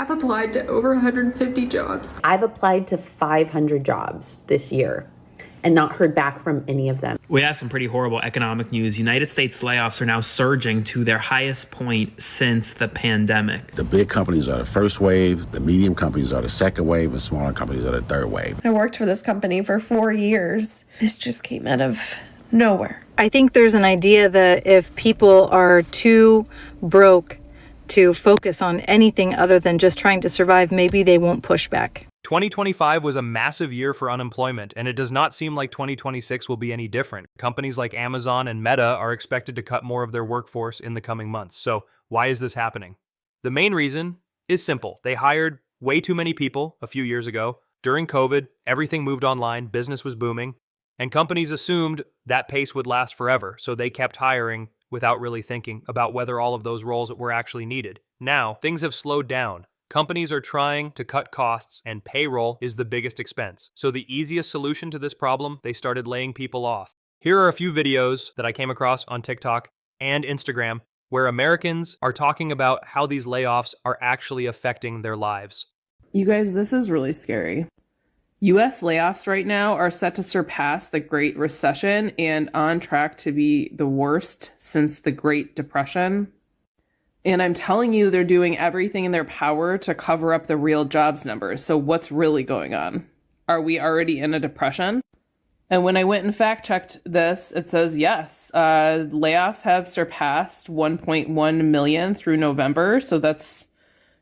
I've applied to over 150 jobs. I've applied to 500 jobs this year and not heard back from any of them. We have some pretty horrible economic news. United States layoffs are now surging to their highest point since the pandemic. The big companies are the first wave, the medium companies are the second wave, and smaller companies are the third wave. I worked for this company for 4 years. This just came out of nowhere. I think there's an idea that if people are too broke to focus on anything other than just trying to survive, maybe they won't push back. 2025 was a massive year for unemployment, and it does not seem like 2026 will be any different. Companies like Amazon and Meta are expected to cut more of their workforce in the coming months. So why is this happening? The main reason is simple. They hired way too many people a few years ago. During COVID, everything moved online, business was booming, and companies assumed that pace would last forever, so they kept hiring without really thinking about whether all of those roles were actually needed. Now, things have slowed down. Companies are trying to cut costs, and payroll is the biggest expense. So the easiest solution to this problem, they started laying people off. Here are a few videos that I came across on TikTok and Instagram where Americans are talking about how these layoffs are actually affecting their lives. You guys, this is really scary. U.S. layoffs right now are set to surpass the Great Recession and on track to be the worst since the Great Depression. And I'm telling you, they're doing everything in their power to cover up the real jobs numbers. So what's really going on? Are we already in a depression? And when I went and fact checked this, it says yes. Layoffs have surpassed 1.1 million through November. So that's,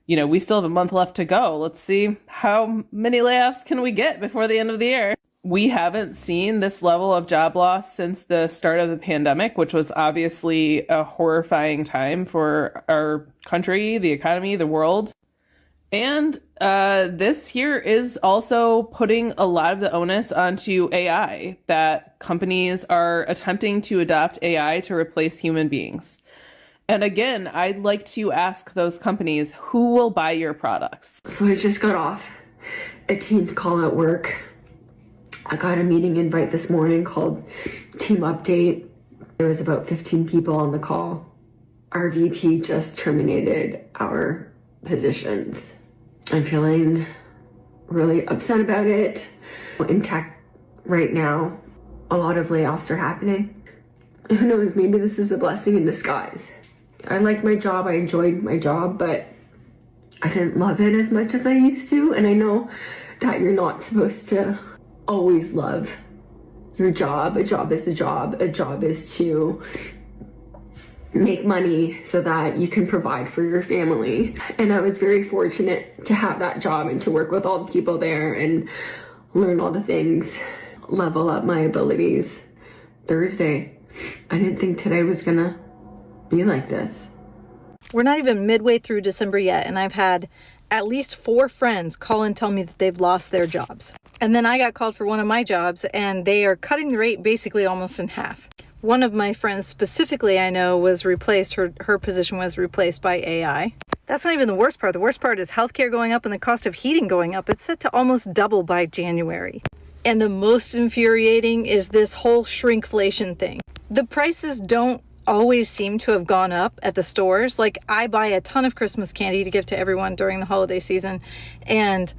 we still have a month left to go. Let's see how many layoffs can we get before the end of the year. We haven't seen this level of job loss since the start of the pandemic, which was obviously a horrifying time for our country, the economy, the world. And this here is also putting a lot of the onus onto AI, that companies are attempting to adopt AI to replace human beings. And again, I'd like to ask those companies, who will buy your products? So I just got off a Teams call at work. I got a meeting invite this morning called Team Update. There was about 15 people on the call. Our VP just terminated our positions. I'm feeling really upset about it. In tech right now, a lot of layoffs are happening. Who knows, maybe this is a blessing in disguise. I like my job, I enjoyed my job, but I didn't love it as much as I used to. And I know that you're not supposed to always love your job. A job is a job. A job is to make money so that you can provide for your family. And I was very fortunate to have that job and to work with all the people there and learn all the things, level up my abilities. Thursday, I didn't think today was gonna be like this. We're not even midway through December yet, and I've had at least 4 friends call and tell me that they've lost their jobs. And then I got called for one of my jobs, and they are cutting the rate basically almost in half. One of my friends specifically I know was replaced, her position was replaced by AI. That's not even the worst part. The worst part is healthcare going up and the cost of heating going up. It's set to almost double by January. And the most infuriating is this whole shrinkflation thing. The prices don't always seem to have gone up at the stores. Like, I buy a ton of Christmas candy to give to everyone during the holiday season, and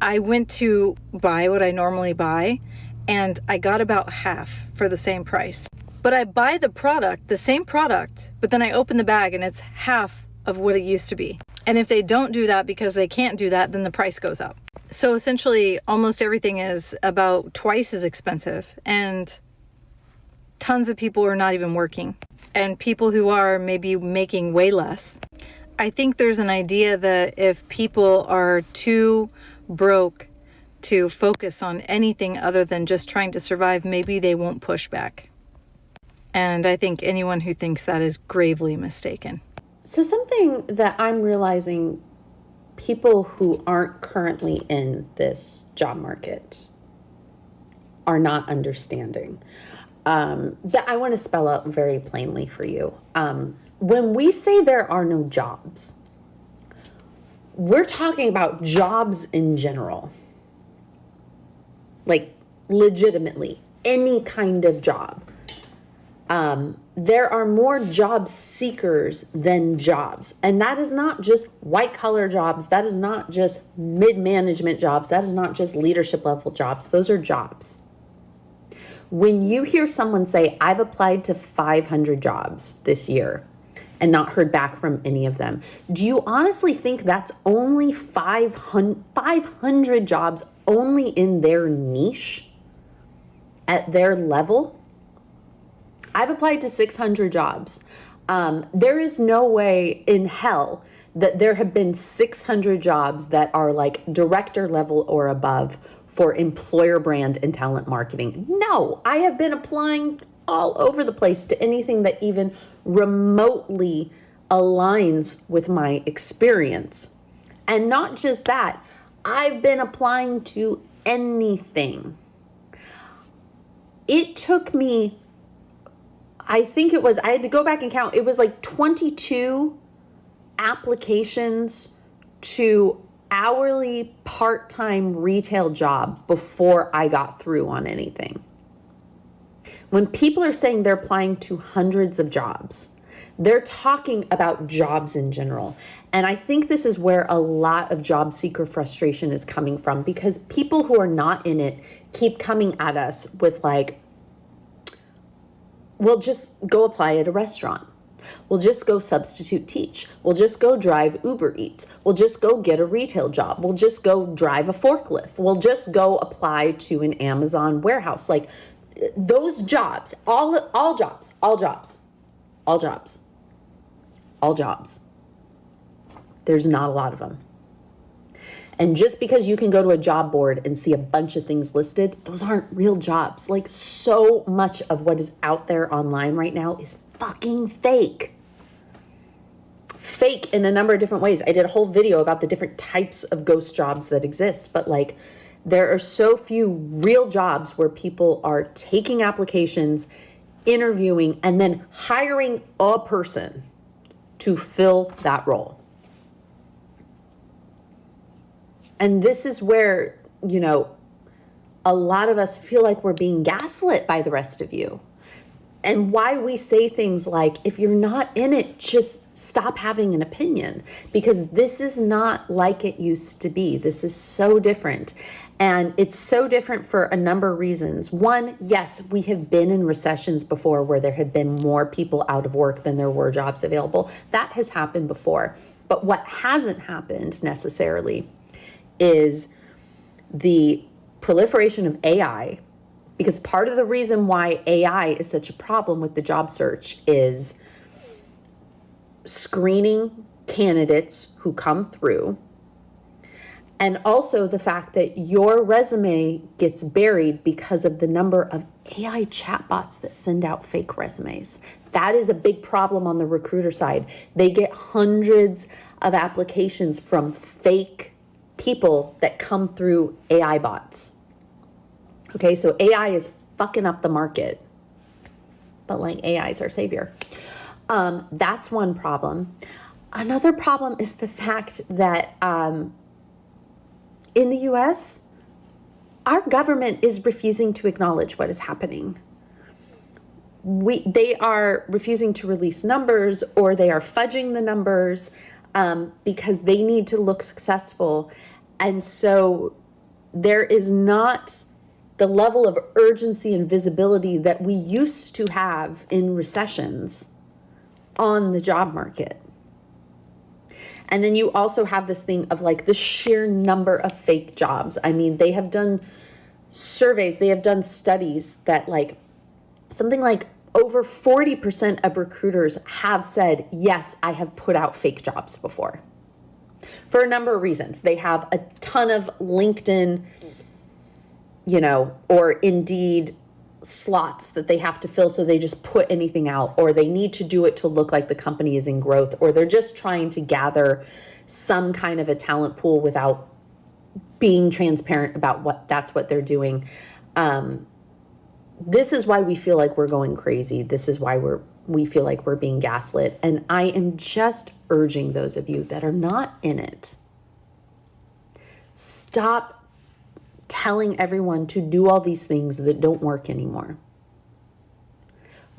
I went to buy what I normally buy, and I got about half for the same price. But I buy the product, the same product, but then I open the bag and it's half of what it used to be. And if they don't do that because they can't do that, then the price goes up. So essentially, almost everything is about twice as expensive, and tons of people are not even working, and people who are maybe making way less. I think there's an idea that if people are too broke to focus on anything other than just trying to survive, maybe they won't push back. And I think anyone who thinks that is gravely mistaken. So something that I'm realizing people who aren't currently in this job market are not understanding. That I want to spell out very plainly for you. When we say there are no jobs, we're talking about jobs in general. Like, legitimately, any kind of job. there are more job seekers than jobs. And that is not just white collar jobs. That is not just mid-management jobs. That is not just leadership level jobs. Those are jobs. When you hear someone say, I've applied to 500 jobs this year and not heard back from any of them, do you honestly think that's only 500 jobs only in their niche at their level? I've applied to 600 jobs. There is no way in hell that there have been 600 jobs that are like director level or above for employer brand and talent marketing. No, I have been applying all over the place to anything that even remotely aligns with my experience. And not just that, I've been applying to anything. It took me, I had to go back and count. It was like 22 applications to hourly part-time retail job before I got through on anything. When people are saying they're applying to hundreds of jobs, they're talking about jobs in general. And I think this is where a lot of job seeker frustration is coming from, because people who are not in it keep coming at us with like, well, just go apply at a restaurant. We'll just go substitute teach. We'll just go drive Uber Eats. We'll just go get a retail job. We'll just go drive a forklift. We'll just go apply to an Amazon warehouse. Like those jobs, all jobs. There's not a lot of them. And just because you can go to a job board and see a bunch of things listed, those aren't real jobs. Like so much of what is out there online right now is fucking fake. Fake in a number of different ways. I did a whole video about the different types of ghost jobs that exist, but like there are so few real jobs where people are taking applications, interviewing, and then hiring a person to fill that role. And this is where, a lot of us feel like we're being gaslit by the rest of you. And why we say things like, if you're not in it, just stop having an opinion, because this is not like it used to be. This is so different. And it's so different for a number of reasons. One, yes, we have been in recessions before where there have been more people out of work than there were jobs available. That has happened before. But what hasn't happened necessarily is the proliferation of AI. Because part of the reason why AI is such a problem with the job search is screening candidates who come through, and also the fact that your resume gets buried because of the number of AI chatbots that send out fake resumes. That is a big problem on the recruiter side. They get hundreds of applications from fake people that come through AI bots. Okay, so AI is fucking up the market, but like AI is our savior. That's one problem. Another problem is the fact that in the US, our government is refusing to acknowledge what is happening. They are refusing to release numbers, or they are fudging the numbers because they need to look successful. And so there is not the level of urgency and visibility that we used to have in recessions on the job market. And then you also have this thing of like the sheer number of fake jobs. I mean, they have done surveys, they have done studies that like something like over 40% of recruiters have said, yes, I have put out fake jobs before. For a number of reasons. They have a ton of LinkedIn, or Indeed slots that they have to fill, so they just put anything out, or they need to do it to look like the company is in growth, or they're just trying to gather some kind of a talent pool without being transparent about what they're doing. This is why we feel like we're going crazy. This is why we feel like we're being gaslit. And I am just urging those of you that are not in it, stop telling everyone to do all these things that don't work anymore.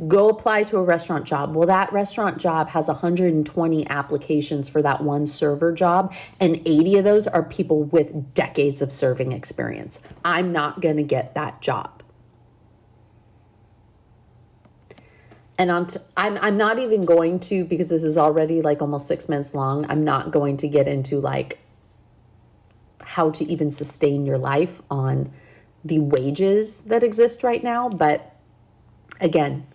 Go apply to a restaurant job. Well, that restaurant job has 120 applications for that one server job, and 80 of those are people with decades of serving experience. I'm not going to get that job. And I'm not even going to, because this is already like almost 6 minutes long, I'm not going to get into like how to even sustain your life on the wages that exist right now. But again,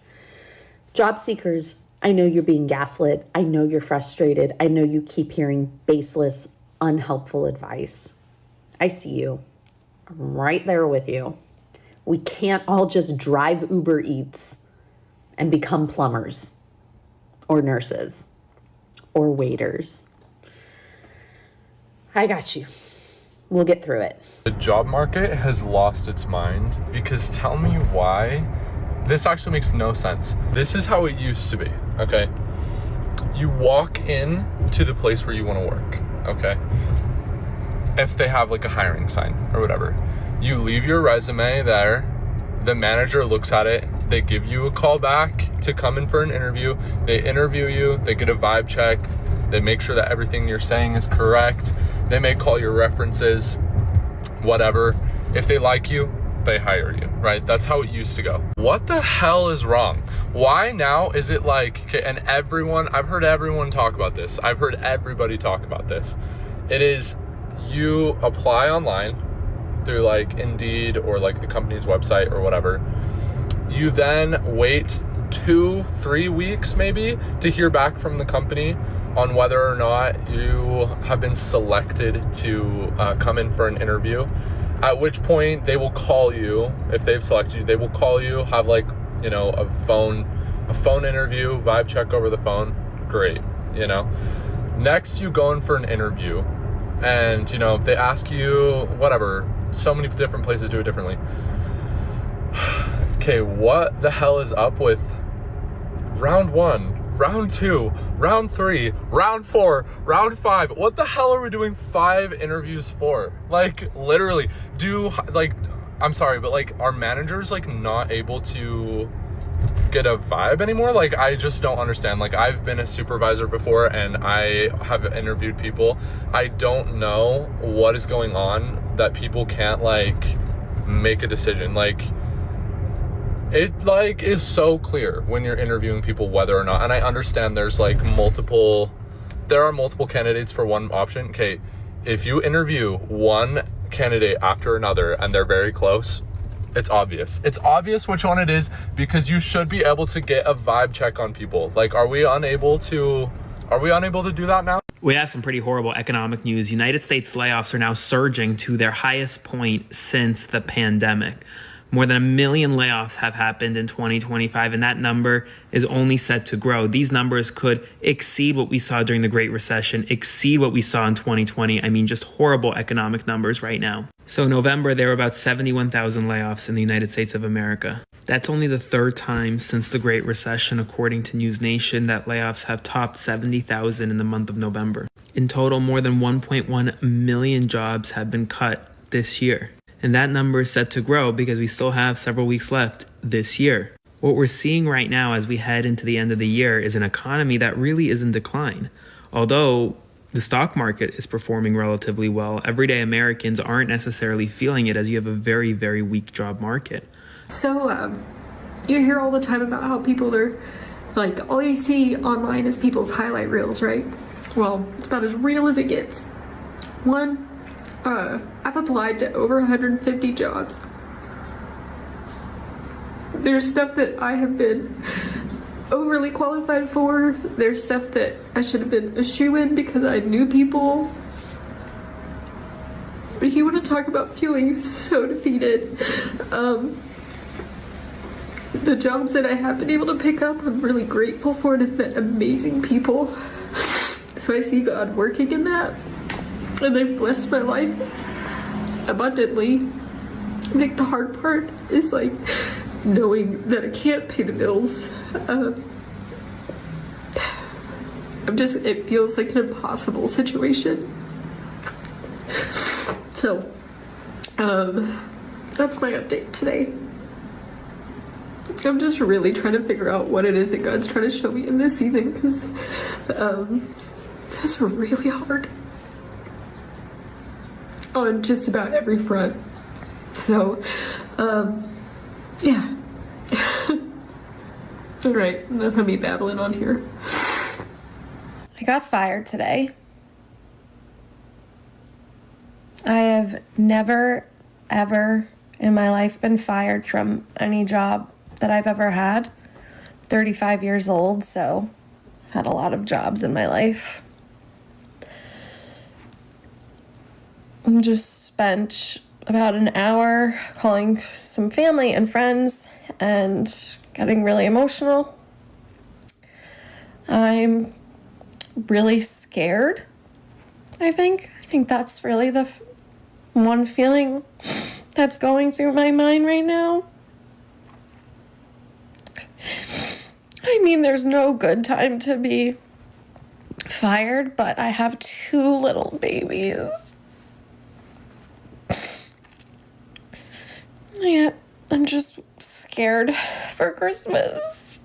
job seekers, I know you're being gaslit. I know you're frustrated. I know you keep hearing baseless, unhelpful advice. I see you. I'm right there with you. We can't all just drive Uber Eats and become plumbers or nurses or waiters. I got you. We'll get through it. The job market has lost its mind, because tell me why. This actually makes no sense. This is how it used to be, okay? You walk in to the place where you want to work, okay? If they have like a hiring sign or whatever, you leave your resume there, the manager looks at it, they give you a call back to come in for an interview, they interview you, they get a vibe check, they make sure that everything you're saying is correct, they may call your references, whatever. If they like you, they hire you, right? That's how it used to go. What the hell is wrong? Why now is it like, okay, and everyone, I've heard everyone talk about this. I've heard everybody talk about this. It is, you apply online through like Indeed or like the company's website or whatever. You then wait 2-3 weeks maybe to hear back from the company on whether or not you have been selected to come in for an interview. At which point they will call you. If they've selected you, they will call you, have like, you know, a phone interview, vibe check over the phone. Great, you know. Next, you go in for an interview, and you know, they ask you whatever. So many different places do it differently. Okay, what the hell is up with round 1, round 2, round 3, round 4, round 5? What the hell are we doing 5 interviews for? Like, literally, I'm sorry, but like, are managers like not able to get a vibe anymore? Like, I just don't understand. Like, I've been a supervisor before and I have interviewed people. I don't know what is going on that people can't like make a decision. Like, it like is so clear when you're interviewing people whether or not, and I understand there are multiple candidates for one option. Okay, if you interview one candidate after another and they're very close, it's obvious which one it is, because you should be able to get a vibe check on people. Like, are we unable to do that now? We have some pretty horrible economic news. United States layoffs are now surging to their highest point since the pandemic. More than 1 million layoffs have happened in 2025, and that number is only set to grow. These numbers could exceed what we saw during the Great Recession, exceed what we saw in 2020. I mean, just horrible economic numbers right now. So in November, there were about 71,000 layoffs in the United States of America. That's only the third time since the Great Recession, according to News Nation, that layoffs have topped 70,000 in the month of November. In total, more than 1.1 million jobs have been cut this year. And that number is set to grow because we still have several weeks left this year. What we're seeing right now as we head into the end of the year is an economy that really is in decline. Although the stock market is performing relatively well, everyday Americans aren't necessarily feeling it, as you have a very, very weak job market. So you hear all the time about how people are like, all you see online is people's highlight reels, right? Well, it's about as real as it gets. I've applied to over 150 jobs. There's stuff that I have been overly qualified for. There's stuff that I should have been a shoo-in because I knew people. If you want to talk about feeling so defeated, the jobs that I have been able to pick up, I'm really grateful for, and I've met amazing people. So I see God working in that. And they've blessed my life abundantly. I think the hard part is like knowing that I can't pay the bills. It feels like an impossible situation. So, that's my update today. I'm just really trying to figure out what it is that God's trying to show me in this season, because it's really hard on just about every front. So, yeah. All right, enough of me babbling on here. I got fired today. I have never, ever in my life been fired from any job that I've ever had. 35 years old, so I've had a lot of jobs in my life. I just spent about an hour calling some family and friends and getting really emotional. I'm really scared, I think. I think that's really the one feeling that's going through my mind right now. I mean, there's no good time to be fired, but I have 2 little babies. Yeah, I'm just scared for Christmas.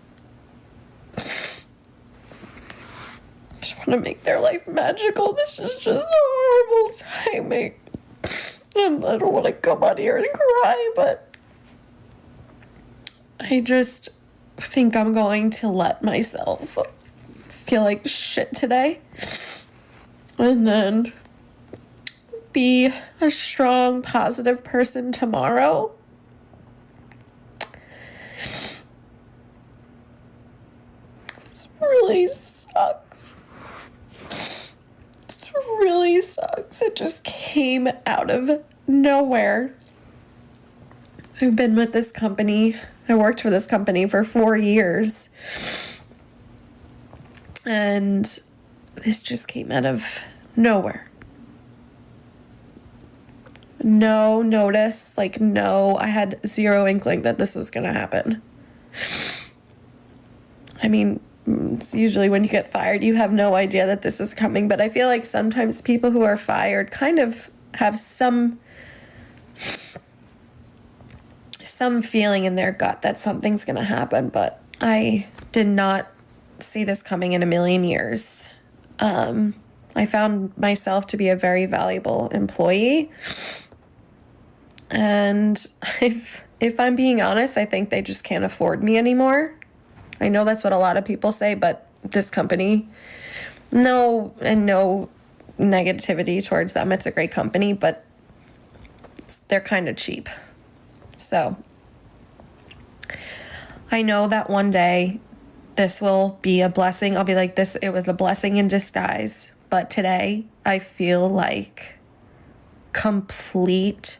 I just want to make their life magical. This is just horrible timing. I don't want to come out here and cry, but I just think I'm going to let myself feel like shit today and then be a strong, positive person tomorrow. This really sucks. This really sucks. It just came out of nowhere. I've been with this company. I worked for this company for 4 years. And this just came out of nowhere. No notice, I had zero inkling that this was going to happen. I mean, it's usually when you get fired, you have no idea that this is coming, but I feel like sometimes people who are fired kind of have some feeling in their gut that something's going to happen, but I did not see this coming in a million years. I found myself to be a very valuable employee. And if I'm being honest, I think they just can't afford me anymore. I know that's what a lot of people say, but this company, no negativity towards them. It's a great company, but they're kind of cheap. So I know that one day this will be a blessing. I'll be like, it was a blessing in disguise. But today I feel like complete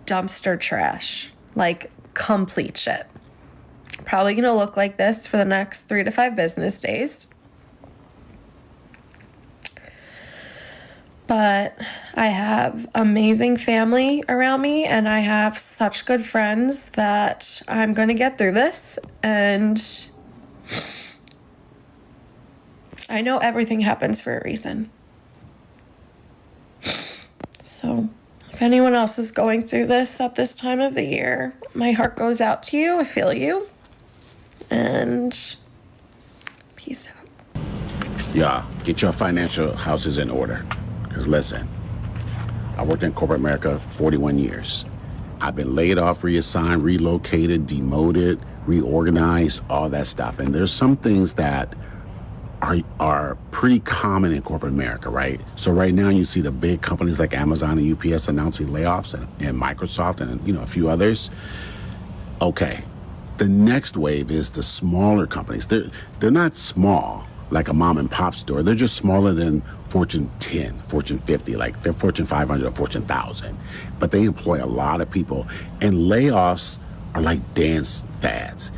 dumpster trash, like complete shit. Probably gonna look like this for the next 3 to 5 business days. But I have amazing family around me and I have such good friends that I'm gonna get through this. And I know everything happens for a reason. So if anyone else is going through this at this time of the year, my heart goes out to you. I feel you. And peace out. Yeah, get your financial houses in order. Because listen, I worked in corporate America 41 years. I've been laid off, reassigned, relocated, demoted, reorganized, all that stuff. And there's some things that are pretty common in corporate America, right? So right now you see the big companies like Amazon and UPS announcing layoffs and Microsoft and a few others. Okay, the next wave is the smaller companies. They're not small like a mom and pop store. They're just smaller than Fortune 10, Fortune 50, like they're Fortune 500 or Fortune 1000. But they employ a lot of people. And layoffs are like dance fads.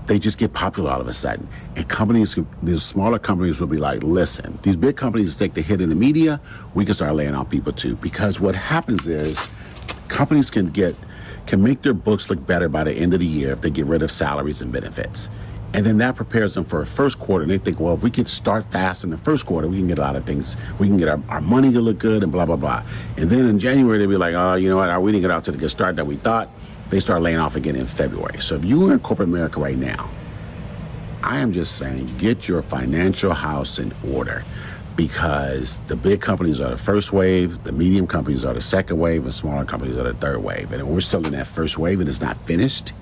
They just get popular all of a sudden. And these smaller companies will be like, listen, these big companies take the hit in the media, we can start laying off people too. Because what happens is companies can make their books look better by the end of the year if they get rid of salaries and benefits. And then that prepares them for a first quarter. And they think, well, if we can start fast in the first quarter, we can get a lot of things. We can get our money to look good and blah, blah, blah. And then in January, they'll be like, oh, you know what? We didn't get out to the good start that we thought. They start laying off again in February. So if you are in corporate America right now, I am just saying, get your financial house in order, because the big companies are the first wave, the medium companies are the second wave, and smaller companies are the third wave. And we're still in that first wave and it's not finished.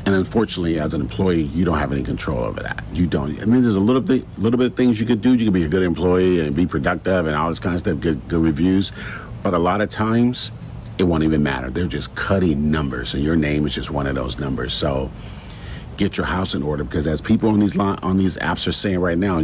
And unfortunately, as an employee, you don't have any control over that. You don't. I mean, there's a little bit of things you could do. You could be a good employee and be productive and all this kind of stuff, good reviews. But a lot of times, it won't even matter. They're just cutting numbers, and your name is just one of those numbers. So get your house in order, because as people on these apps are saying right now,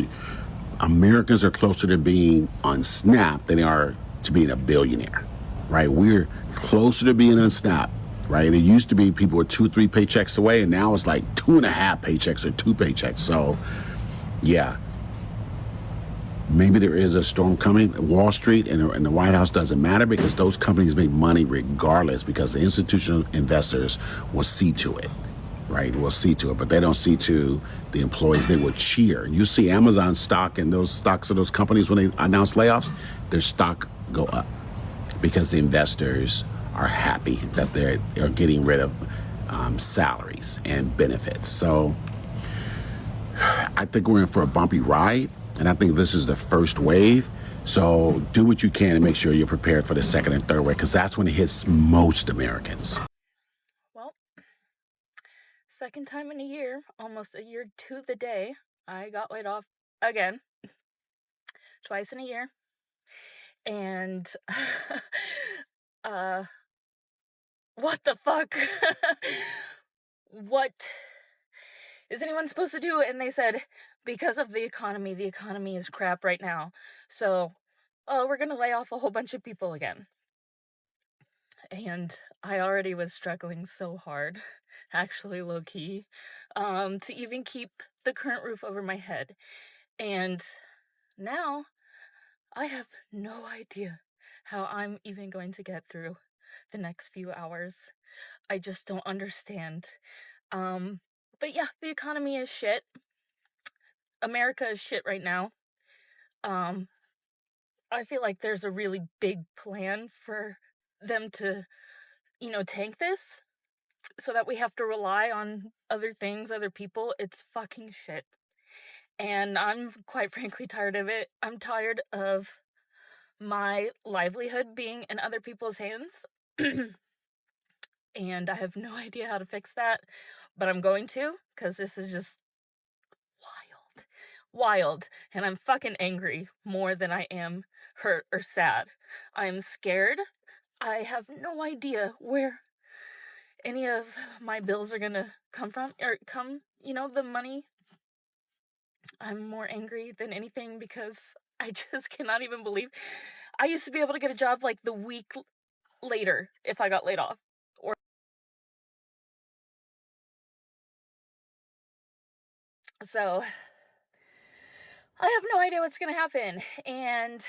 Americans are closer to being on Snap than they are to being a billionaire, right? We're closer to being on Snap. Right? It used to be people were 2-3 paychecks away, and now it's like 2.5 paychecks or 2 paychecks. So, yeah, maybe there is a storm coming. Wall Street and the White House doesn't matter, because those companies make money regardless, because the institutional investors will see to it, right? Will see to it, but they don't see to the employees. They will cheer. You see Amazon stock and those stocks of those companies, when they announce layoffs, their stock go up, because the investors are happy that they're getting rid of salaries and benefits. So I think we're in for a bumpy ride, and I think this is the first wave. So do what you can to make sure you're prepared for the second and third wave, because that's when it hits most Americans. Well, second time in a year, almost a year to the day, I got laid off again, twice in a year. And what the fuck? What is anyone supposed to do? And they said, because of the economy is crap right now. So, we're gonna lay off a whole bunch of people again. And I already was struggling so hard, actually low key, to even keep the current roof over my head. And now I have no idea how I'm even going to get through the next few hours. I just don't understand. But yeah, the economy is shit. America is shit right now. I feel like there's a really big plan for them to, tank this, so that we have to rely on other things, other people. It's fucking shit. And I'm quite frankly tired of it. I'm tired of my livelihood being in other people's hands. And I have no idea how to fix that, but I'm going to, because this is just wild. And I'm fucking angry more than I am hurt or sad. I am scared. I have no idea where any of my bills are gonna come from, or the money. I'm more angry than anything, because I just cannot even believe I used to be able to get a job like the week later if I got laid off. So I have no idea what's gonna happen, and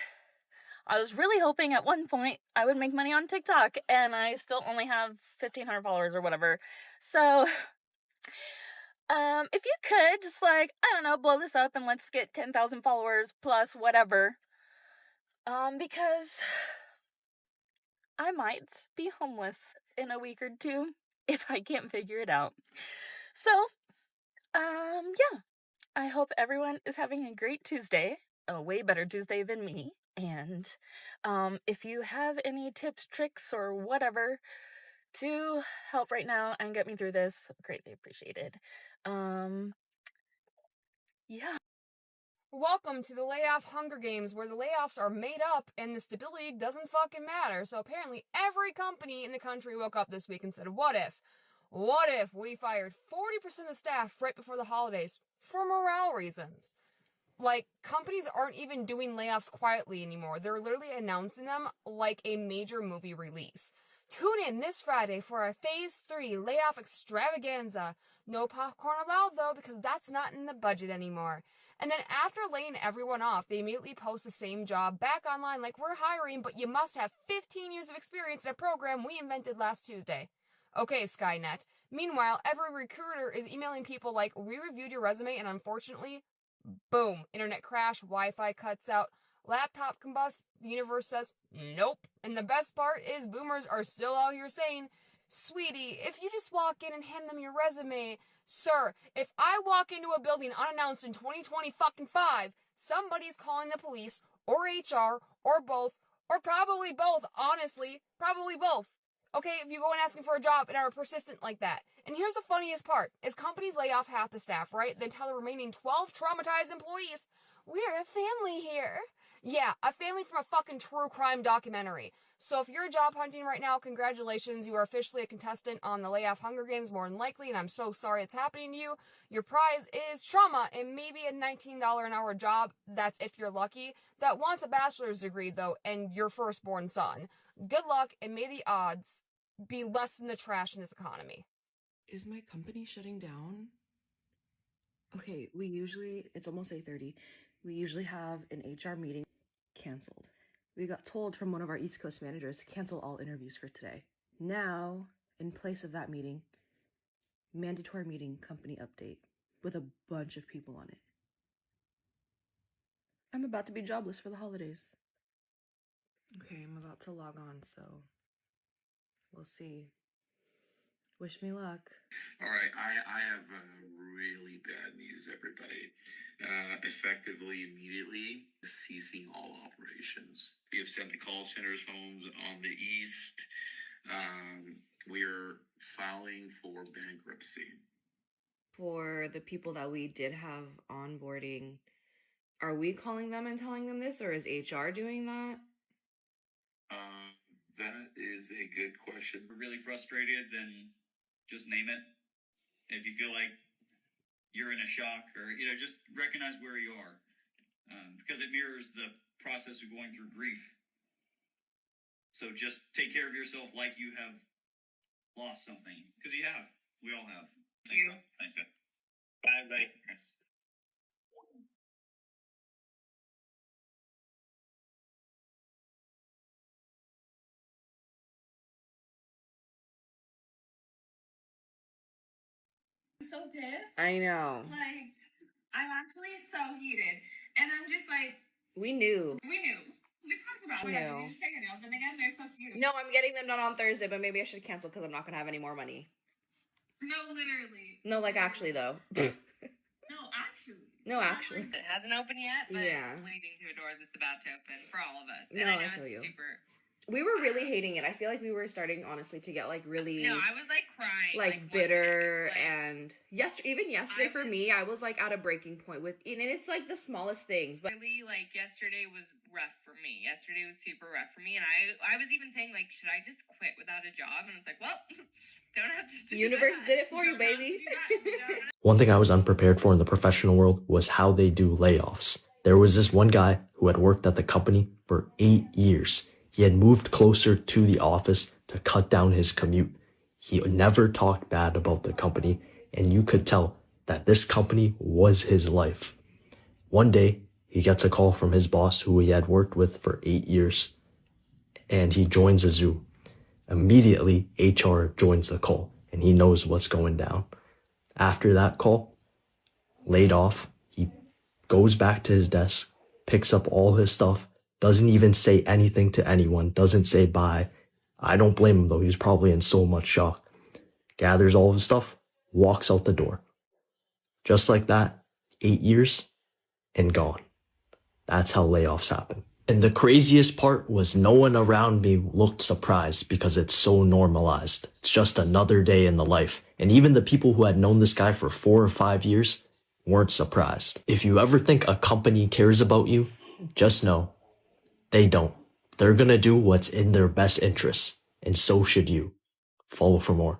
I was really hoping at one point I would make money on TikTok, and I still only have 1,500 followers or whatever. So if you could just, I don't know, blow this up and let's get 10,000 followers plus whatever, because I might be homeless in a week or two if I can't figure it out. So yeah, I hope everyone is having a great Tuesday, a way better Tuesday than me. And if you have any tips, tricks, or whatever to help right now and get me through this, greatly appreciated. Yeah. Welcome to the Layoff Hunger Games, where the layoffs are made up and the stability doesn't fucking matter. So apparently every company in the country woke up this week and said, what if we fired 40% of the staff right before the holidays for morale reasons? Companies aren't even doing layoffs quietly anymore. They're literally announcing them like a major movie release. Tune in this Friday for our Phase 3 layoff extravaganza. No popcorn allowed, though, because that's not in the budget anymore. And then after laying everyone off, they immediately post the same job back online like, we're hiring, but you must have 15 years of experience in a program we invented last Tuesday. Okay, Skynet. Meanwhile, every recruiter is emailing people like, we reviewed your resume and unfortunately, boom, internet crash, Wi-Fi cuts out. Laptop combust, the universe says nope. And the best part is boomers are still out here saying, sweetie, if you just walk in and hand them your resume, sir, if I walk into a building unannounced in 2025, somebody's calling the police or HR or both, or probably both, honestly, probably both. Okay, if you go and asking for a job and are persistent like that. And here's the funniest part, is companies lay off half the staff, right? Then tell the remaining 12 traumatized employees, we're a family here. Yeah, a family from a fucking true crime documentary. So if you're job hunting right now, congratulations, you are officially a contestant on the Layoff Hunger Games, more than likely, and I'm so sorry it's happening to you. Your prize is trauma and maybe a $19 an hour job, that's if you're lucky, that wants a bachelor's degree, though, and your firstborn son. Good luck, and may the odds be less than the trash in this economy. Is my company shutting down? Okay, it's almost 8:30. We usually have an HR meeting. Canceled. We got told from one of our East Coast managers to cancel all interviews for today. Now, in place of that meeting, mandatory meeting company update with a bunch of people on it. I'm about to be jobless for the holidays. Okay, I'm about to log on, so we'll see. Wish me luck. All right, I have really bad news, everybody. Effectively, immediately, ceasing all operations. We have sent the call centers homes on the east. We are filing for bankruptcy. For the people that we did have onboarding, are we calling them and telling them this, or is HR doing that? That is a good question. We're really frustrated, then just name it. If you feel like you're in a shock, or just recognize where you are, because it mirrors the process of going through grief. So just take care of yourself like you have lost something, because you have. We all have. Thank you. Thanks. Bye. Bye. So pissed. I know. Like, I'm actually so heated. And I'm just like... We knew. We talked about it. Did you just take your nails in again? They're so cute. No, I'm getting them done on Thursday, but maybe I should cancel because I'm not going to have any more money. No, literally. No, like, actually, though. No, actually. It hasn't opened yet, but yeah. It's leading to a door that's about to open for all of us. No, and I know I feel it's you. super... We were really hating it. I feel like we were starting, honestly, to get, like, really... No, I was, like, crying. Like bitter, and... Even yesterday, for me, I was, like, at a breaking point with... And it's, like, the smallest things, but... Really, like, yesterday was rough for me. Yesterday was super rough for me, and I was even saying, like, should I just quit without a job? And it's like, well, don't have to do Universe that. did it for you, baby. One thing I was unprepared for in the professional world was how they do layoffs. There was this one guy who had worked at the company for 8 years. He had moved closer to the office to cut down his commute. He never talked bad about the company, and you could tell that this company was his life. One day, he gets a call from his boss who he had worked with for 8 years, and he joins a Zoom. Immediately, HR joins the call, and he knows what's going down. After that call, laid off, he goes back to his desk, picks up all his stuff, doesn't even say anything to anyone, doesn't say bye. I don't blame him though, he was probably in so much shock. Gathers all of his stuff, walks out the door. Just like that, 8 years and gone. That's how layoffs happen. And the craziest part was no one around me looked surprised because it's so normalized. It's just another day in the life. And even the people who had known this guy for 4 or 5 years weren't surprised. If you ever think a company cares about you, just know they don't. They're gonna do what's in their best interests, and so should you. Follow for more.